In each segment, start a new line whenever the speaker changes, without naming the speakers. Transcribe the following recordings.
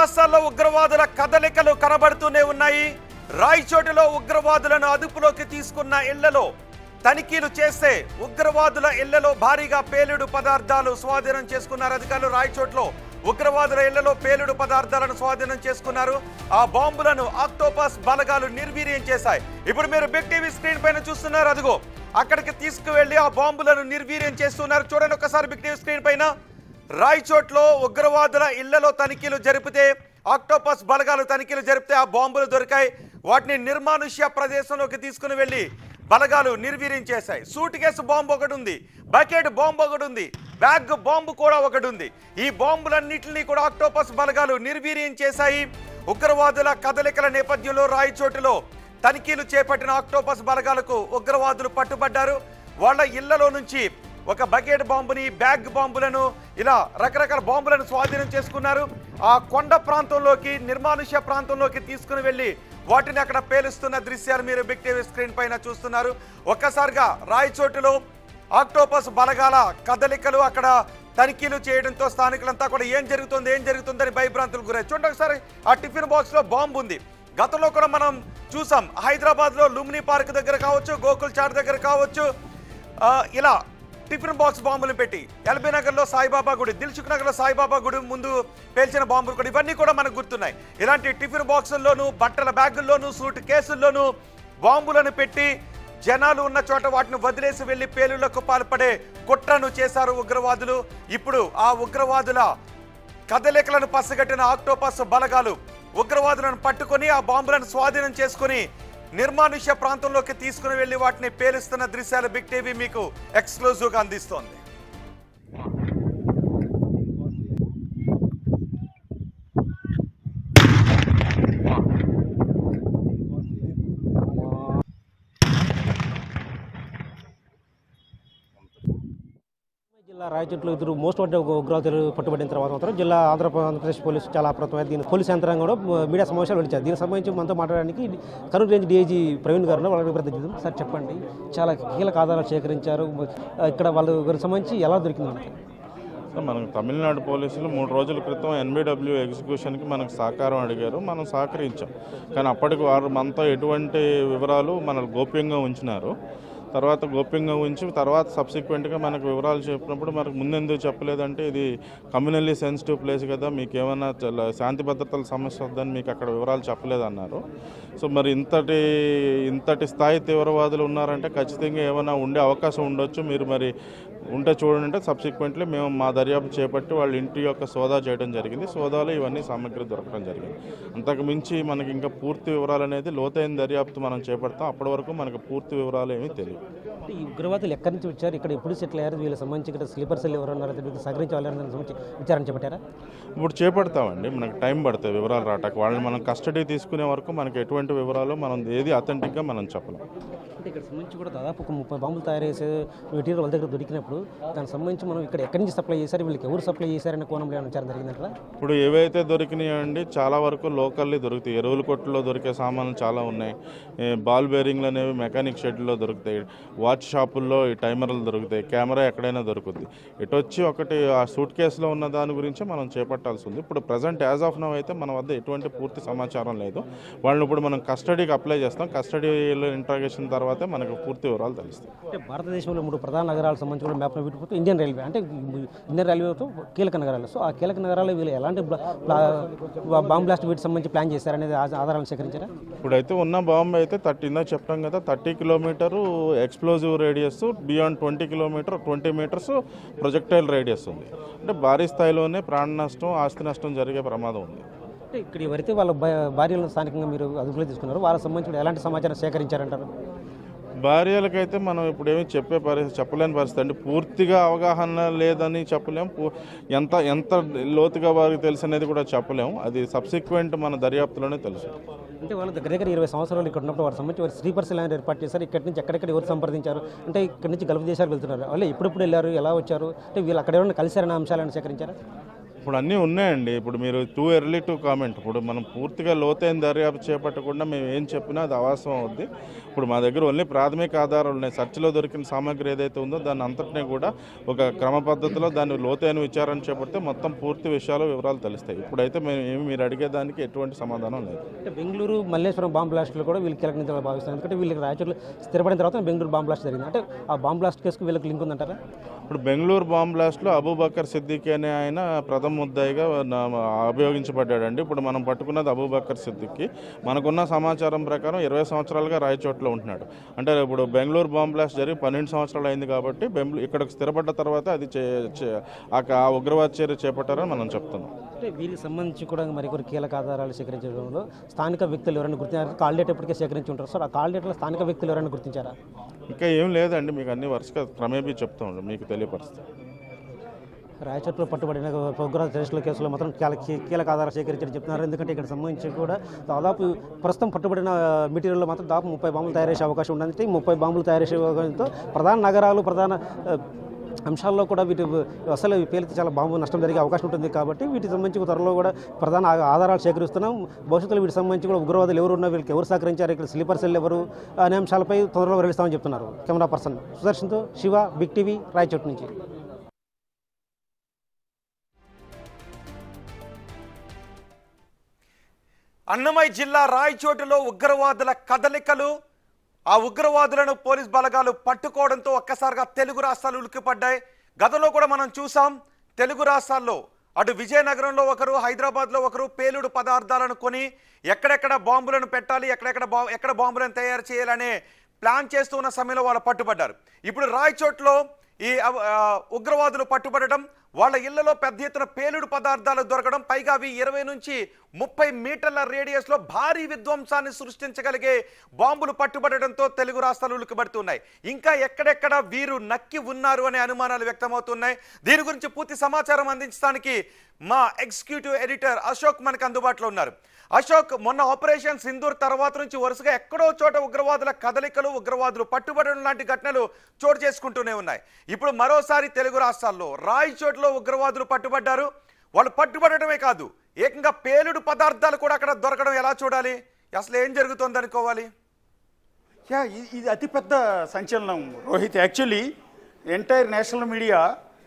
రాష్ట్రాల్లో ఉగ్రవాదుల కదలికలు కనబడుతూనే ఉన్నాయి. రాయచోటిలో ఉగ్రవాదులను అదుపులోకి తీసుకున్న ఇళ్లలో తనిఖీలు చేస్తే ఉగ్రవాదుల ఇళ్లలో భారీగా పేలుడు పదార్థాలు స్వాధీనం చేసుకున్నారు అధికారులు. రాయచోట్లో ఉగ్రవాదుల ఇళ్లలో పేలుడు పదార్థాలను స్వాధీనం చేసుకున్నారు. ఆ బాంబులను ఆక్టోపస్ బలగాలు నిర్వీర్యం చేశాయి. ఇప్పుడు మీరు బిగ్ టీవీ స్క్రీన్ పైన చూస్తున్నారు. అదిగో అక్కడికి తీసుకువెళ్లి ఆ బాంబులను నిర్వీర్యం చేస్తున్నారు. చూడండి ఒకసారి బిగ్ టీవీ స్క్రీన్ పైన. రాయచోట్లో ఉగ్రవాదుల ఇళ్లలో తనిఖీలు జరిపితే ఆక్టోపస్ బలగాలు తనిఖీలు జరిపితే ఆ బాంబులు దొరికాయి. వాటిని నిర్మానుష్య ప్రదేశంలోకి తీసుకుని వెళ్లి బలగాలు నిర్వీర్యం చేశాయి. సూట్ కేసు బాంబు ఒకటి ఉంది, బకెట్ బాంబు ఒకటి ఉంది, బ్యాగ్ బాంబు కూడా ఒకటి ఉంది. ఈ బాంబులన్నింటినీ కూడా ఆక్టోపస్ బలగాలు నిర్వీర్యం చేశాయి. ఉగ్రవాదుల కదలికల నేపథ్యంలో రాయచోటిలో తనిఖీలు చేపట్టిన ఆక్టోపస్ బలగాలకు ఉగ్రవాదులు పట్టుబడ్డారు. వాళ్ళ ఇళ్లలో నుంచి ఒక బకెట్ బాంబుని, బ్యాగ్ బాంబులను, ఇలా రకరకాల బాంబులను స్వాధీనం చేసుకున్నారు. ఆ కొండ ప్రాంతంలోకి, నిర్మానుష్య ప్రాంతంలోకి తీసుకుని వెళ్ళి వాటిని అక్కడ పేలుస్తున్న దృశ్యాలు మీరు బిగ్ టీవీ స్క్రీన్ పైన చూస్తున్నారు. ఒక్కసారిగా రాయచోటిలో ఆక్టోపస్ బలగాల కదలికలు, అక్కడ తనిఖీలు చేయడంతో స్థానికులంతా కూడా ఏం జరుగుతుందని భయభ్రాంతులకు గురై. చూడండి ఒకసారి, ఆ టిఫిన్ బాక్స్ లో బాంబు ఉంది. గతంలో కూడా మనం చూసాం, హైదరాబాద్ లో లుంబిని పార్క్ దగ్గర కావచ్చు, గోకుల్ చాట్ దగ్గర కావచ్చు, ఇలా టిఫిన్ బాక్స్ బాంబులు పెట్టి ఎల్బీ నగర్లో సాయిబాబా గుడి, దిల్సుఖ్ నగర్లో సాయిబాబా గుడి ముందు పేల్చిన బాంబులు కూడా ఇవన్నీ కూడా మనకు గుర్తున్నాయి. ఇలాంటి టిఫిన్ బాక్సుల్లోనూ, బట్టల బ్యాగుల్లోనూ, సూట్ కేసుల్లోనూ బాంబులను పెట్టి జనాలు ఉన్న చోట వాటిని వదిలేసి వెళ్లి పేలుళ్లకు పాల్పడే కుట్రను చేశారు ఉగ్రవాదులు. ఇప్పుడు ఆ ఉగ్రవాదుల కదలికలను పసిగట్టిన ఆక్టోపస్ బలగాలు ఉగ్రవాదులను పట్టుకొని ఆ బాంబులను స్వాధీనం చేసుకుని నిర్మానుష్య ప్రాంతంలోకి తీసుకుని వెళ్లి వాటిని పేలుస్తున్న దృశ్యాలు బిగ్ టీవీ మీకు ఎక్స్క్లూజివ్గా అందిస్తోంది.
జిల్లా రాయచోట్లో ఇద్దరు మోస్ట్ వాంటెడ్ ఉగ్రవాదులు పట్టుబడిన తర్వాత మాత్రం జిల్లా ఆంధ్రప్రదేశ్ పోలీసు చాలా అప్రమత్తమైన దీని పోలీసు యంత్రాంగం కూడా మీడియా సమావేశాలు వెళ్ళారు. దీనికి సంబంధించి మనతో మాట్లాడడానికి కర్నూలు రేంజ్ డీఐజీ ప్రవీణ్ గారు వాళ్ళకి ప్రతినిధి. సార్ చెప్పండి, చాలా కీలక ఆధారాలు సేకరించారు, ఇక్కడ వాళ్ళకి సంబంధించి ఎలా దొరికింది?
మనకు తమిళనాడు పోలీసులు 3 రోజుల క్రితం ఎన్బిడబ్ల్యూ ఎగ్జిక్యూషన్కి మనకు సహకారం అడిగారు, మనం సహకరించాం. కానీ అప్పటికి వారు మనతో ఎటువంటి వివరాలు మనల్ని గోప్యంగా ఉంచినారు. తర్వాత గోప్యంగా ఉంచి తర్వాత సబ్సిక్వెంట్గా మనకు వివరాలు చెప్పినప్పుడు మనకు ముందెందుకు చెప్పలేదంటే ఇది కమ్యూనల్లీ సెన్సిటివ్ ప్లేస్ కదా, మీకు ఏమైనా శాంతి భద్రతల సమస్య వద్దని మీకు అక్కడ వివరాలు చెప్పలేదన్నారు. సో మరి ఇంతటి స్థాయి తీవ్రవాదులు ఉన్నారంటే ఖచ్చితంగా ఏమైనా ఉండే అవకాశం ఉండొచ్చు, మీరు మరి ఉంటే చూడండి అంటే సబ్సిక్వెంట్లీ మేము మా దర్యాప్తు చేపట్టి వాళ్ళ ఇంటి యొక్క సోదా చేయడం జరిగింది. సోదాలో ఇవన్నీ సామగ్రి దొరకడం జరిగింది. అంతకు మించి మనకి ఇంకా పూర్తి వివరాలు అనేది లోతైన దర్యాప్తు మనం చేపడతాం. అప్పటి వరకు మనకు పూర్తి వివరాలు ఏమీ తెలియదు.
ఈ ఉగ్రవాదులు ఎక్కడి నుంచి వచ్చారు, ఇక్కడ ఎప్పుడు సెటిల్ అయ్యారు, వీళ్ళకి సంబంధించి ఇక్కడ స్లీపర్ సెల్ ఎవరు ఉన్నారో సహకరించి వాళ్ళని సంబంధించి విచారణ చేపట్టారా?
ఇప్పుడు చేపడతామండి, మనకు టైం పడుతుంది వివరాలు రావటానికి. వాళ్ళని మనం కస్టడీ తీసుకునే వరకు మనకు ఎటువంటి వివరాలు మనం ఏది అథెంటిక్గా మనం చెప్పలేం.
అంటే ఇక్కడ సంబంధించి కూడా దాదాపు ఒక 30 బాంబులు తయారు చేసే మెటీరియల్ వాళ్ళ దగ్గర దొరికినప్పుడు దానికి సంబంధించి మనం ఇక్కడ ఎక్కడి నుంచి సప్లై చేశారు, వీళ్ళకి ఎవరు సప్లై చేశారనే కోణంలో ఏమైనా విచారణ జరిగిందంటారా?
ఇప్పుడు ఏవైతే దొరికినాయండి చాలా వరకు లోకల్లీ దొరుకుతాయి. ఎరువుల కొట్టులో దొరికే సామాన్లు చాలా ఉన్నాయి. బాల్ బేరింగ్లు అనేవి మెకానిక్ షెడ్లో దొరుకుతాయి, వాచ్ షాపుల్లో ఈ టైమర్లు దొరుకుతాయి, కెమెరా ఎక్కడైనా దొరుకుతుంది. ఇటు వచ్చి ఒకటి ఆ సూట్ కేసులో ఉన్న దాని గురించి మనం చేపట్టాల్సి ఉంది. ఇప్పుడు ప్రజెంట్ యాజ్ ఆఫ్ నౌ అయితే మన వద్ద ఎటువంటి పూర్తి సమాచారం లేదు. వాళ్ళని ఇప్పుడు మనం కస్టడీకి అప్లై చేస్తాం. కస్టడీలో ఇంట్రాగేషన్ తర్వాతే మనకు పూర్తి వివరాలు తెలుస్తాయి.
అంటే భారతదేశంలో 3 ప్రధాన నగరాలకు సంబంధించి కూడా మ్యాప్లో పెట్టుకుంటూ ఇండియన్ రైల్వే, అంటే ఇండియన్ రైల్వేతో కీలక నగరాలు. సో ఆ కీలక నగరాలు వీళ్ళు ఎలాంటి బాంబ్ బ్లాస్ట్ వీటికి సంబంధించి ప్లాన్ చేశారనేది ఆధారాలు సేకరించారా?
ఇప్పుడైతే ఉన్న బాంబు అయితే 30 చెప్పాం కదా, 30 kilometre explosive radius, beyond 20 metres projectile radius ఉంది. అంటే భారీ స్థాయిలోనే ప్రాణ నష్టం, ఆస్తి నష్టం జరిగే ప్రమాదం ఉంది.
అంటే ఇక్కడ ఎవరైతే వాళ్ళ భార్యలను స్థానికంగా మీరు అదుపులో తీసుకున్నారు, వాళ్ళకి సంబంధించి ఎలాంటి సమాచారం సేకరించారంటారు?
భార్యలకైతే మనం ఇప్పుడేమీ చెప్పలేని పరిస్థితి అండి. పూర్తిగా అవగాహన లేదని చెప్పలేం, ఎంత లోతుగా వారికి తెలుసు అనేది కూడా చెప్పలేము. అది సబ్సిక్వెంట్ మన దర్యాప్తులోనే తెలుసు.
అంటే వాళ్ళ దగ్గర 20 సంవత్సరాలు ఇక్కడ ఉన్నప్పుడు వారికి సంబంధించి వారు స్లీపర్స్ ఎలా ఏర్పాటు చేశారు, ఇక్కడి నుంచి ఎక్కడెక్కడ ఎవరు సంప్రదించారు, అంటే ఇక్కడి నుంచి గల్ఫ్ దేశాలు వెళ్తున్నారు, వాళ్ళు ఎప్పుడెప్పుడు వెళ్ళారు, ఎలా వచ్చారు, అంటే వీళ్ళు అక్కడ ఎవరైనా కలిసారనే అంశాలను సేకరించారా?
ఇప్పుడు అన్నీ ఉన్నాయండి. ఇప్పుడు మీరు టూ ఎర్లీ టు కామెంట్. ఇప్పుడు మనం పూర్తిగా లోతైన దర్యాప్తు చేపట్టకుండా మేము ఏం చెప్పినా అది అవాస్తవం అవుద్ది. ఇప్పుడు మా దగ్గర ఓన్లీ ప్రాథమిక ఆధారాలు ఉన్నాయి. సర్చ్లో దొరికిన సామాగ్రి ఏదైతే ఉందో దాన్ని అంతటినీ కూడా ఒక క్రమ పద్ధతిలో దాన్ని లోతైన విచారణ చేపడితే మొత్తం పూర్తి వివరాలు తెలుస్తాయి. ఇప్పుడైతే మీరు అడిగేదానికి ఎటువంటి సమాధానం లేదు.
అంటే బెంగళూరు మల్లేశ్వరం బాంబ్ బ్లాస్ట్లో కూడా వీళ్ళు కీలక నిందితులుగా భావిస్తారు. ఎందుకంటే వీళ్ళకి రాయచోట్ల స్థిరపడిన తర్వాత బెంగళూరు బాంబ్ బ్లాస్ట్ జరిగింది. అంటే ఆ బాంబ్ బ్లాస్ట్ కేసుకు వీళ్ళకి లింక్ ఉందంటారా?
ఇప్పుడు బెంగళూరు బాంబ్ బ్లాస్ట్లో అబూబకర్ సిద్దికీ అనే ఆయన ప్రథమ ముద్దాయిగా అభియోగించబడ్డాడండి. ఇప్పుడు మనం పట్టుకున్నది అబూబకర్ సిద్దికీ. మనకున్న సమాచారం ప్రకారం 20 సంవత్సరాలుగా రాయచోట్ల ఉంటున్నాడు. అంటే ఇప్పుడు బెంగళూరు బాంబ్ బ్లాస్ట్ జరిగి 12 సంవత్సరాలు అయింది కాబట్టి ఇక్కడికి స్థిరపడ్డ తర్వాత అది ఆ ఉగ్రవాద చర్య చేపట్టారని మనం చెప్తున్నాం.
అంటే వీళ్ళకి సంబంధించి కూడా మరికొన్ని కీలక ఆధారాలు సేకరించడంలో స్థానిక వ్యక్తులు ఎవరైనా గుర్తించారు? కాల్ డేట్ ఎప్పటికే సేకరించి ఉంటారు సార్. ఆ కాల్ డేట్లో స్థానిక వ్యక్తులు ఎవరైనా గుర్తించారా?
ఇంకా ఏం లేదండి, మీకు అన్ని వరుసగా క్రమేపీ చెప్తా ఉంటాం, మీకు తెలియపరుస్తాం.
రాయచోట్లో పట్టుబడిన ఉగ్రవాద టెరరిస్టుల కేసులో మాత్రం కీలక ఆధారాలు సేకరించని చెప్తున్నారు. ఎందుకంటే ఇక్కడ సంబంధించి కూడా దాదాపు ప్రస్తుతం పట్టుబడిన మెటీరియల్లో మాత్రం దాదాపు 30 బాంబులు తయారు చేసే అవకాశం ఉందంటే 30 బాంబులు తయారు చేసే అవకాశంతో ప్రధాన నగరాలు ప్రధాన అంశాల్లో కూడా వీటి అసలు పేలితే చాలా బాంబు నష్టం జరిగే అవకాశం ఉంటుంది. కాబట్టి వీటికి సంబంధించి త్వరలో కూడా ప్రధాన ఆధారాలు సేకరిస్తున్నాం. భవిష్యత్తులో వీటికి సంబంధించి కూడా ఉగ్రవాదులు ఎవరు ఉన్నా, వీళ్ళకి ఎవరు సహకరించారు, ఇక్కడ స్లీపర్ సెల్ ఎవరు అనే అంశాలపై తొందరలో వెల్లడిస్తామని చెప్తున్నారు. కెమెరా పర్సన్ సుదర్శన్తో శివ, బిగ్ టీవీ, రాయచోటు నుంచి.
అన్నమయ్య జిల్లా రాయచోటులో ఉగ్రవాదుల కదలికలు, ఆ ఉగ్రవాదులను పోలీస్ బలగాలు పట్టుకోవడంతో ఒక్కసారిగా తెలుగు రాష్ట్రాలు ఉలిక్కిపడ్డాయి. గతంలో కూడా మనం చూసాం, తెలుగు రాష్ట్రాల్లో అటు విజయనగరంలో ఒకరు, హైదరాబాద్లో ఒకరు పేలుడు పదార్థాలను కొని ఎక్కడెక్కడ బాంబులను పెట్టాలి, ఎక్కడ బాంబులను తయారు చేయాలనే ప్లాన్ చేస్తూ ఉన్న సమయంలో వాళ్ళు పట్టుబడ్డారు. ఇప్పుడు రాయచోట్లో ఈ ఉగ్రవాదులు పట్టుబడడం, వాళ్ళ ఇళ్లలో పెద్ద ఎత్తున పేలుడు పదార్థాలు దొరకడం, పైగా అవి 20 నుంచి 30 మీటర్ల రేడియస్లో భారీ విధ్వంసాన్ని సృష్టించగలిగే బాంబులు పట్టుబడడంతో తెలుగు రాష్ట్రాలు ఉలిక్కిపడుతున్నాయి. ఇంకా ఎక్కడెక్కడ వీరు నక్కి ఉన్నారు అనే అనుమానాలు వ్యక్తమవుతున్నాయి. దీని గురించి పూర్తి సమాచారం అందించడానికి మా ఎగ్జిక్యూటివ్ ఎడిటర్ అశోక్ మనకు అందుబాటులో ఉన్నారు. అశోక్, మొన్న ఆపరేషన్ సింధూర్ తర్వాత నుంచి వరుసగా ఎక్కడో చోట ఉగ్రవాదుల కదలికలు, ఉగ్రవాదులు పట్టుబడడం లాంటి ఘటనలు చోటు చేసుకుంటూనే ఉన్నాయి. ఇప్పుడు మరోసారి తెలుగు రాష్ట్రాల్లో రాయచోటులో ఉగ్రవాదులు పట్టుబడ్డారు. వాళ్ళు పట్టుబడటమే కాదు, ఏకంగా పేలుడు పదార్థాలు కూడా అక్కడ దొరకడం ఎలా చూడాలి? అసలు ఏం జరుగుతుంది అనుకోవాలి?
ఇది అతిపెద్ద సంచలనం Rohit. Actually entire national media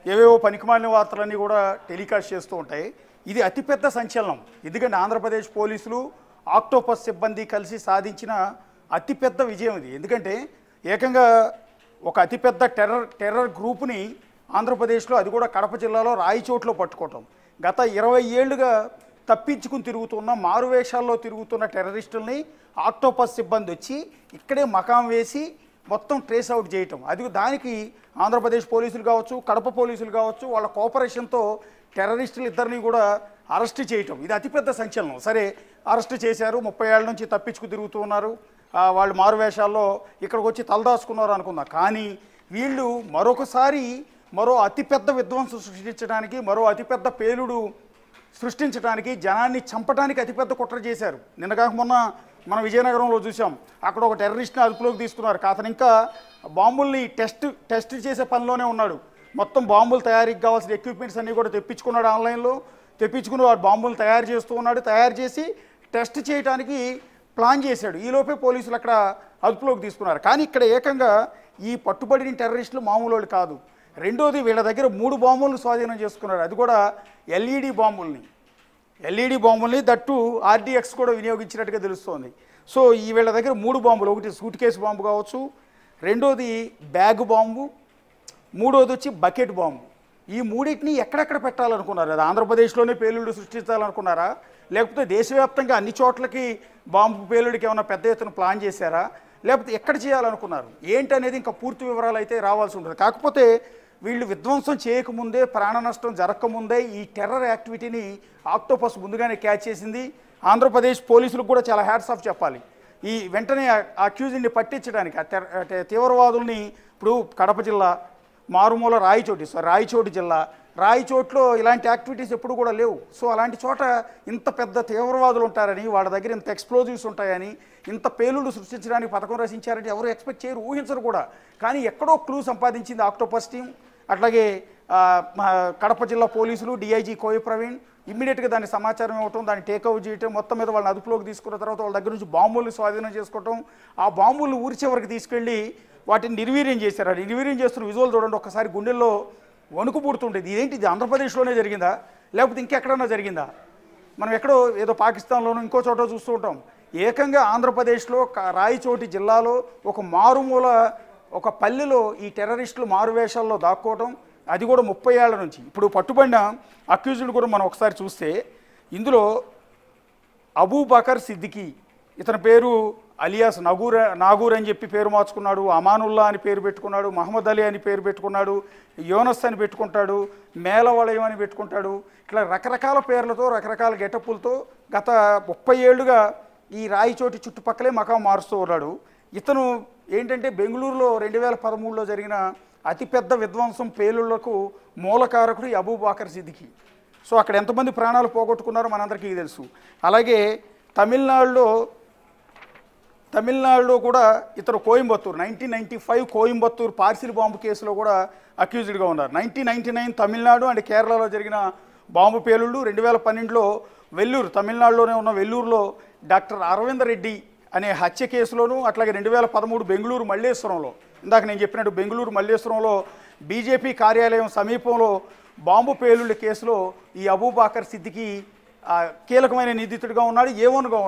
ఏవేవో పనికిమాలిన వార్తలన్నీ కూడా టెలికాస్ట్ చేస్తూ ఉంటాయి. ఇది అతిపెద్ద సంచలనం. ఎందుకంటే ఆంధ్రప్రదేశ్ పోలీసులు, ఆక్టోపస్ సిబ్బంది కలిసి సాధించిన అతిపెద్ద విజయం ఇది. ఎందుకంటే ఏకంగా ఒక అతిపెద్ద టెర్రర్ గ్రూప్ని ఆంధ్రప్రదేశ్లో, అది కూడా కడప జిల్లాలో రాయచోట్లో పట్టుకోవటం. గత 20 ఏళ్లుగా తప్పించుకుని తిరుగుతున్న, మారువేషాల్లో తిరుగుతున్న టెర్రరిస్టుల్ని ఆక్టోపస్ సిబ్బంది వచ్చి ఇక్కడే మకాం వేసి మొత్తం ట్రేస్ అవుట్ చేయటం. దానికి ఆంధ్రప్రదేశ్ పోలీసులు కావచ్చు, కడప పోలీసులు కావచ్చు, వాళ్ళ కోఆపరేషన్తో టెర్రరిస్టులు ఇద్దరిని కూడా అరెస్ట్ చేయటం, ఇది అతిపెద్ద సంచలనం. సరే, అరెస్ట్ చేశారు, 30 ఏళ్ల నుంచి తప్పించుకు తిరుగుతూ ఉన్నారు, వాళ్ళు మారువేషాల్లో ఇక్కడికి వచ్చి తలదాచుకున్నారు అనుకుందాం. కానీ వీళ్ళు మరొకసారి మరో అతిపెద్ద విధ్వంసం సృష్టించడానికి, మరో అతిపెద్ద పేలుడు సృష్టించడానికి, జనాన్ని చంపడానికి అతిపెద్ద కుట్ర చేశారు. నిన్నగాక మొన్న మనం విజయనగరంలో చూసాం, అక్కడ ఒక టెర్రరిస్ట్ని అదుపులోకి తీసుకున్నారు. అతను ఇంకా బాంబుల్ని టెస్ట్ చేసే పనిలోనే ఉన్నాడు. మొత్తం బాంబులు తయారీకి కావాల్సిన ఎక్విప్మెంట్స్ అన్నీ కూడా తెప్పించుకున్నాడు, ఆన్లైన్లో తెప్పించుకుని వాడు బాంబులు తయారు చేస్తూ ఉన్నాడు. తయారు చేసి టెస్ట్ చేయడానికి ప్లాన్ చేశాడు. ఈలోపే పోలీసులు అక్కడ అదుపులోకి తీసుకున్నారు. కానీ ఇక్కడ ఏకంగా ఈ పట్టుబడిన టెర్రరిస్టులు మామూలు వాళ్ళు కాదు. రెండోది, వీళ్ళ దగ్గర 3 బాంబులను స్వాధీనం చేసుకున్నారు. అది కూడా ఎల్ఈడి బాంబుల్ని దట్టు ఆర్డీఎక్స్ కూడా వినియోగించినట్టుగా తెలుస్తోంది. సో వీళ్ళ దగ్గర 3 బాంబులు, ఒకటి సూట్ కేసు బాంబు కావచ్చు, రెండోది బ్యాగ్ బాంబు, మూడోది వచ్చి బకెట్ బాంబు. ఈ మూడింటిని ఎక్కడెక్కడ పెట్టాలనుకున్నారు? అది ఆంధ్రప్రదేశ్లోనే పేలుడు సృష్టించాలనుకున్నారా, లేకపోతే దేశవ్యాప్తంగా అన్ని చోట్లకి బాంబు పేలుడికి ఏమైనా పెద్ద ఎత్తున ప్లాన్ చేశారా, లేకపోతే ఎక్కడ చేయాలనుకున్నారు ఏంటనేది ఇంకా పూర్తి వివరాలు అయితే రావాల్సి ఉంటుంది. కాకపోతే వీళ్ళు విధ్వంసం చేయకముందే, ప్రాణ నష్టం జరగకముందే ఈ టెర్రర్ యాక్టివిటీని ఆక్టోపస్ ముందుగానే క్యాచ్ చేసింది. ఆంధ్రప్రదేశ్ పోలీసులకు కూడా చాలా హ్యాట్స్ ఆఫ్ చెప్పాలి. ఈ వెంటనే అక్యూజ్ని పట్టించడానికి, తీవ్రవాదుల్ని, ఇప్పుడు కడప జిల్లా మారుమూల రాయచోటు జిల్లా, రాయచోట్లో ఇలాంటి యాక్టివిటీస్ ఎప్పుడు కూడా లేవు. సో అలాంటి చోట ఇంత పెద్ద తీవ్రవాదులు ఉంటారని, వాళ్ళ దగ్గర ఇంత ఎక్స్ప్లోజివ్స్ ఉంటాయని, ఇంత పేలుడు సృష్టించడానికి పథకం రచించారంటే ఎవరు ఎక్స్పెక్ట్ చేయరు, ఊహించరు కూడా. కానీ ఎక్కడో క్లూ సంపాదించింది ఆక్టోపస్ టీం, అట్లాగే మా కడప జిల్లా పోలీసులు డిఐజీ కోయ ప్రవీణ్ ఇమ్మీడియట్గా దాని సమాచారం ఇవ్వటం, దాన్ని టేక్అవుట్ చేయటం, మొత్తం మీద వాళ్ళని అదుపులోకి తీసుకున్న తర్వాత వాళ్ళ దగ్గర నుంచి బాంబులు స్వాధీనం చేసుకోవటం, ఆ బాంబులు ఊరి చివరికి తీసుకెళ్ళి వాటిని నిర్వీర్యం చేశారు. ఆ నిర్వీర్యం చేస్తున్న విజువల్ చూడండి, ఒక్కసారి గుండెల్లో వణుకు పుడుతుంటుంది. ఇదేంటి, ఇది ఆంధ్రప్రదేశ్లోనే జరిగిందా లేకపోతే ఇంకెక్కడన్నా జరిగిందా? మనం ఎక్కడో ఏదో పాకిస్తాన్లోనూ ఇంకో చోట చూస్తూ ఉంటాం. ఏకంగా ఆంధ్రప్రదేశ్లో రాయచోటి జిల్లాలో ఒక మారుమూల ఒక పల్లెలో ఈ టెర్రరిస్టులు మారువేషాల్లో దాక్కోవటం, అది కూడా 30 ఏళ్ల నుంచి. ఇప్పుడు పట్టుబడిన అక్యూజ్డ్ కూడా మనం ఒకసారి చూస్తే ఇందులో అబూబకర్ సిద్దికీ, ఇతని పేరు అలియాస్ నాగూర్ అని చెప్పి పేరు మార్చుకున్నాడు, అమానుల్లా అని పేరు పెట్టుకున్నాడు, మహమ్మద్ అలీ అని పేరు పెట్టుకున్నాడు, యోనస్ అని పెట్టుకుంటాడు, మేలవలయం అని పెట్టుకుంటాడు. ఇట్లా రకరకాల పేర్లతో రకరకాల గెటప్పులతో గత 30 ఏళ్లుగా ఈ రాయచోటి చుట్టుపక్కలే మకాం మారుస్తూ ఉన్నాడు. ఇతను ఏంటంటే బెంగళూరులో 2013లో జరిగిన అతిపెద్ద విధ్వంసం పేలుళ్లకు మూలకారకుడు ఈ అబూబకర్ సిద్దికీ. సో అక్కడ ఎంతమంది ప్రాణాలు పోగొట్టుకున్నారో మనందరికీ తెలుసు. అలాగే తమిళనాడులో కూడా ఇతను కోయంబత్తూరు 1995 కోయంబత్తూరు పార్సిల్ బాంబు కేసులో కూడా అక్యూజ్డ్గా ఉన్నారు. 1999 తమిళనాడు అండ్ కేరళలో జరిగిన బాంబు పేలుళ్ళు, 2012లో వెల్లూరు తమిళనాడులోనే ఉన్న వెల్లూరులో డాక్టర్ అరవింద్ రెడ్డి అనే హత్య కేసులోను, అట్లాగే 2013 బెంగళూరు మల్లేశ్వరంలో, ఇందాక నేను చెప్పినట్టు బెంగళూరు మల్లేశ్వరంలో బీజేపీ కార్యాలయం సమీపంలో బాంబు పేలుళ్ళ కేసులో ఈ అబూబకర్ సిద్దికీ కీలకమైన నిందితుడిగా ఉన్నాడు, A1గా ఉన్నాడు.